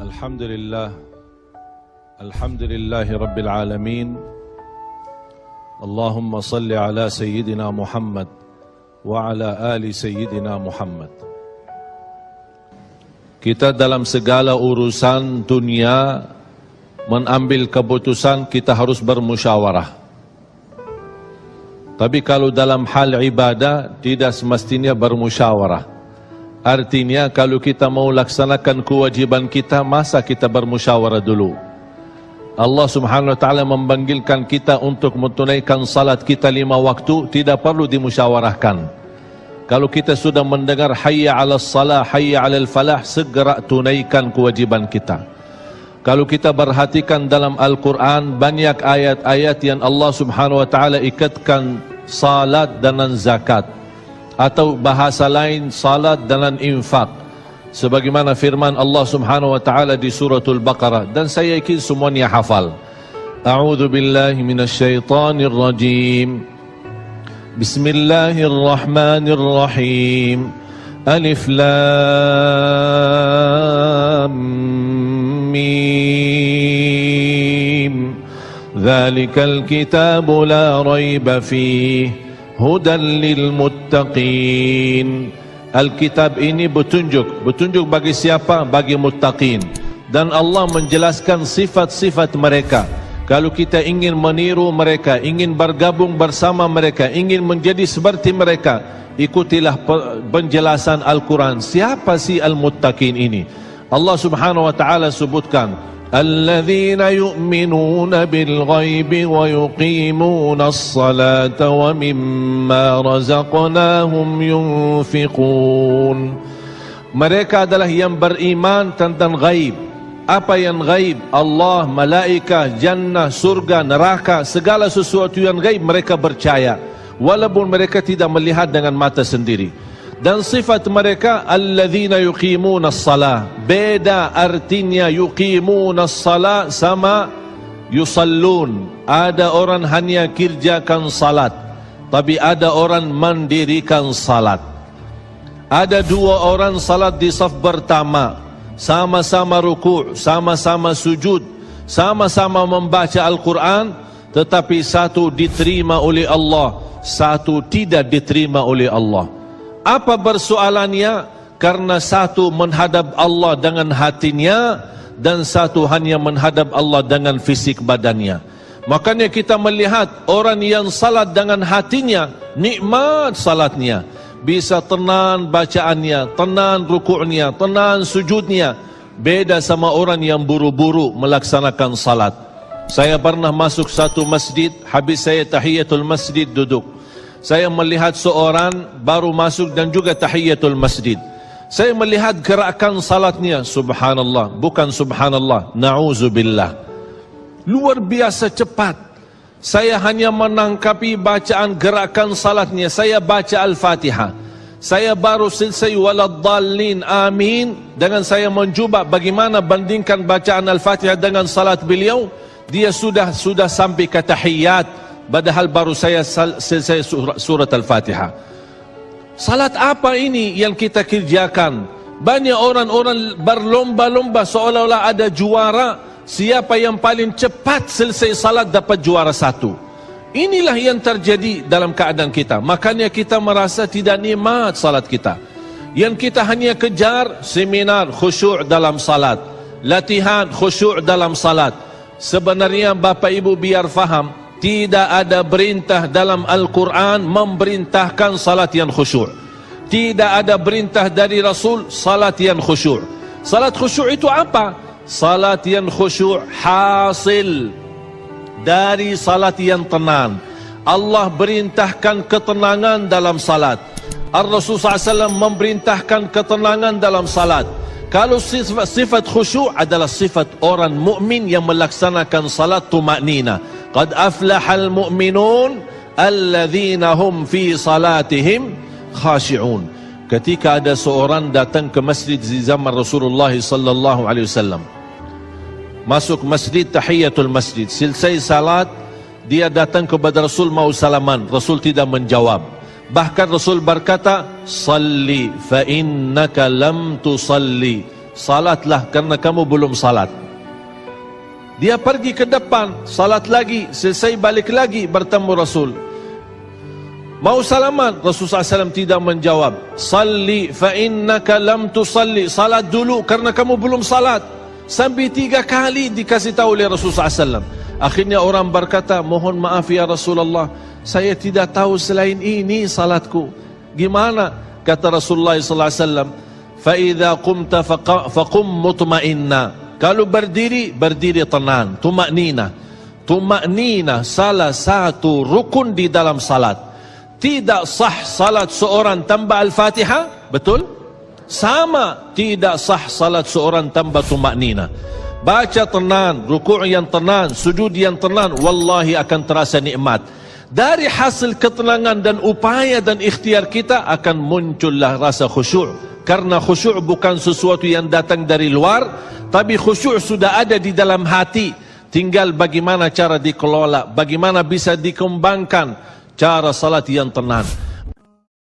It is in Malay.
Alhamdulillah, Alhamdulillahi Rabbil Alamin. Allahumma salli ala Sayyidina Muhammad wa ala ali Sayyidina Muhammad. Kita dalam segala urusan dunia mengambil keputusan, kita harus bermusyawarah. Tapi kalau dalam hal ibadah tidak semestinya bermusyawarah. Artinya kalau kita mau laksanakan kewajiban kita, masa kita bermusyawarah dulu? Allah Subhanahu wa taala memanggilkan kita untuk menunaikan salat kita 5 waktu, tidak perlu dimusyawarahkan. Kalau kita sudah mendengar hayya 'alas salah, hayya 'alal falah, segera tunaikan kewajiban kita. Kalau kita perhatikan dalam Al-Quran, banyak ayat-ayat yang Allah Subhanahu wa taala ikatkan salat dengan zakat, atau bahasa lain salat dengan infak, sebagaimana firman Allah Subhanahu wa taala di suratul Baqarah, dan saya yakin semuanya hafal. A'udzu billahi minasyaitonir rajim. Bismillahirrahmanirrahim. Alif lam mim. Dzalikal kitabu la raiba fihi hudan lil muttaqin. Alkitab ini petunjuk bagi siapa? Bagi muttaqin. Dan Allah menjelaskan sifat-sifat mereka. Kalau kita ingin meniru mereka, ingin bergabung bersama mereka, ingin menjadi seperti mereka, ikutilah penjelasan Al-Quran. Siapa sih al-muttaqin ini? Allah Subhanahu wa taala sebutkan, alladzina yu'minuna bil ghaibi wa yuqimuna as-salata wa mimma razaqnahum yunfiqun. Mereka adalah yang beriman tentang ghaib. Apa yang ghaib? Allah, malaikat, jannah, surga, neraka, segala sesuatu yang ghaib mereka percaya, walaupun mereka tidak melihat dengan mata sendiri. Dan sifat mereka alladzina yuqimuna as-salah. Beda artinya yuqimuna as-salah sama yusallun. Ada orang hanya kerjakan salat, tapi ada orang mendirikan salat. Ada 2 orang salat di saf pertama, sama-sama ruku', sama-sama sujud, sama-sama membaca Al-Quran, tetapi satu diterima oleh Allah, satu tidak diterima oleh Allah. Apa persoalannya? Karena satu menghadap Allah dengan hatinya, dan satu hanya menghadap Allah dengan fisik badannya. Makanya kita melihat orang yang salat dengan hatinya, nikmat salatnya, bisa tenang bacaannya, tenang rukuknya, tenang sujudnya. Beda sama orang yang buru-buru melaksanakan salat. Saya pernah masuk satu masjid, habis saya tahiyatul masjid duduk. Saya melihat seorang baru masuk dan juga tahiyatul masjid. Saya melihat gerakan salatnya, subhanallah, bukan subhanallah, na'udzubillah, luar biasa cepat. Saya hanya menangkapi bacaan gerakan salatnya. Saya baca Al-Fatihah, saya baru selesai waladdallin amin, dengan saya mencuba bagaimana bandingkan bacaan Al-Fatihah dengan salat beliau, dia sudah sampai ke tahiyat, padahal baru saya selesai surat Al-Fatihah. Salat apa ini yang kita kerjakan? Banyak orang-orang berlomba-lomba seolah-olah ada juara. Siapa yang paling cepat selesai salat dapat juara 1. Inilah yang terjadi dalam keadaan kita. Makanya kita merasa tidak nikmat salat kita. Yang kita hanya kejar seminar khusyuk dalam salat, latihan khusyuk dalam salat. Sebenarnya Bapak Ibu biar faham, tidak ada perintah dalam Al-Quran memerintahkan salat yang khusyuk. Tidak ada perintah dari Rasul salat yang khusyuk. Salat khusyuk itu apa? Salat yang khusyuk hasil dari salat yang tenang. Allah perintahkan ketenangan dalam salat. Ar-Rasul SAW memerintahkan ketenangan dalam salat. Kalau sifat khusyuk adalah sifat orang mukmin yang melaksanakan salat tuma'nina. Qad aflahal mu'minun alladzina hum fi salatihim khashi'un. Ketika ada seorang datang ke masjid di zaman Rasulullah sallallahu alaihi wasallam, masuk masjid tahiyatul masjid, selesai salat dia datang kepada Rasul mau salaman, Rasul tidak menjawab. Bahkan Rasul berkata, salli fa innaka lam tusalli, salatlah karena kamu belum salat. Dia pergi ke depan, salat lagi, selesai balik lagi bertemu Rasul. Mau salaman, Rasulullah SAW tidak menjawab. Salli fa innaka lam tusalli, salat dulu karena kamu belum salat. Sampai 3 kali dikasih tahu oleh Rasulullah SAW. Akhirnya orang berkata, mohon maaf ya Rasulullah, saya tidak tahu selain ini salatku. Gimana? Kata Rasulullah SAW, fa idza qumta faqum mutma'inna. Kalau berdiri, berdiri tenang, tumaknina. Tumaknina salah satu rukun di dalam salat. Tidak sah salat seorang tanpa Al-Fatihah, betul? Sama, tidak sah salat seorang tanpa tumaknina. Baca tenang, rukuk yang tenang, sujud yang tenang, wallahi akan terasa nikmat. Dari hasil ketenangan dan upaya dan ikhtiar kita akan muncullah rasa khusyuk. Karena khusyuk bukan sesuatu yang datang dari luar, tapi khusyuk sudah ada di dalam hati. Tinggal bagaimana cara dikelola, bagaimana bisa dikembangkan cara salat yang tenang.